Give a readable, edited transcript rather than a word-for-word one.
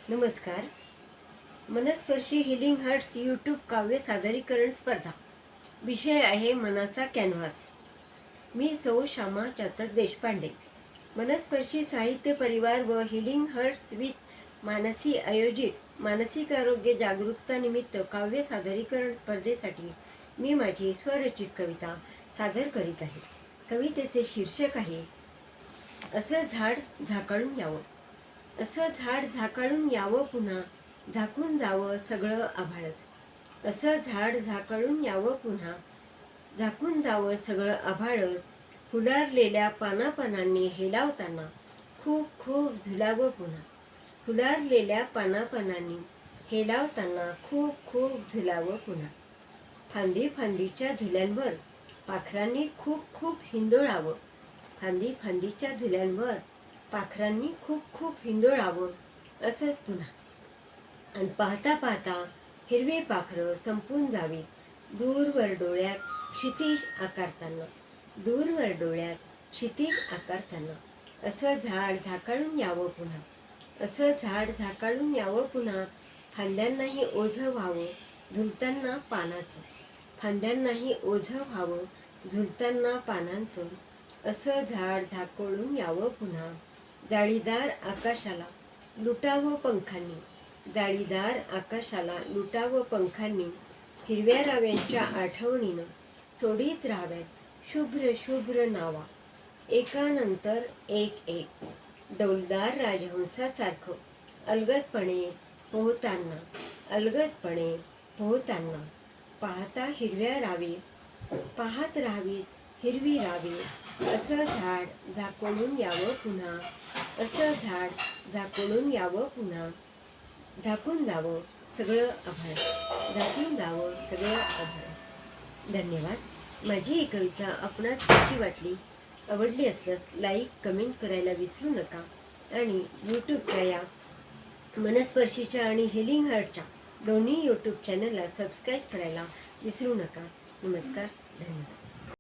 नमस्कार. मनस्पर्शी healing hearts YouTube काव्य सादरीकरण स्पर्धा. विषय आहे मनाचा कॅनव्हास. मी सौ श्यामा चातक देशपांडे. मनस्पर्शी साहित्य परिवार व हिलिंग हार्ट्स विथ मानसी आयोजित मानसिक आरोग्य जागरूकता निमित्त काव्य सादरीकरण स्पर्धेसाठी मी माझी स्वरचित कविता सादर करीत आहे. कवितेचे शीर्षक आहे असं झाड झाकाळून यावं. असं झाड झाकाळून यावं पुन्हा, झाकून जावं सगळं आभाळच. असं झाड झाकाळून यावं पुन्हा, झाकून जावं सगळं आभाळच. फुलारलेल्या पानापानांनी हेलावताना खूप खूप झुलावं पुन्हा. फुलारलेल्या पानापानांनी हेलावताना खूप खूप झुलावं पुन्हा. फांदी फांदीच्या झुल्यांवर पाखरांनी खूप खूप हिंदोळावं. फांदी फांदीच्या झुल्यांवर पाखरांनी खूप खूप हिंदोळावं असंच पुन्हा. आणि पाहता पाहता हिरवी पाखरं संपून जावी दूरवर डोळ्यात क्षितिज आकारताना. दूरवर डोळ्यात क्षितिज आकारताना. असं झाड झाकाळून यावं पुन्हा. असं झाड झाकाळून यावं पुन्हा. फांद्यांनाही ओझं व्हावं झुलताना पानाचं. फांद्यांनाही ओझं व्हावं झुलताना पानांचं. असं झाड झाकोळून यावं पुन्हा. जाळीदार आकाशाला लुटावं पंखांनी. जाळीदार आकाशाला लुटावं पंखांनी. हिरव्या राव्यांच्या आठवणीनं सोडीत राहाव्यात शुभ्र शुभ्र नावा. एकानंतर एक एक डौलदार राजहंसासारखं अलगदपणे पोहताना. अलगदपणे पोहताना. पाहता हिरव्या रावे पाहत राहावीत हिरवी रावे. असं झाड झाकोळून यावं पुन्हा. असं झाड झाकोळून यावं पुन्हा. झाकून जावं सगळं आभाळ. झाकून जावं सगळं आभाळ. धन्यवाद. माझी ही कविता आपणास कशी वाटली, आवडली असल्यास लाईक कमेंट करायला विसरू नका. आणि यूट्यूबच्या या मनस्पर्शीच्या आणि हिलिंग हार्टच्या दोन्ही यूट्यूब चॅनलला सबस्क्राईब करायला विसरू नका. नमस्कार. धन्यवाद.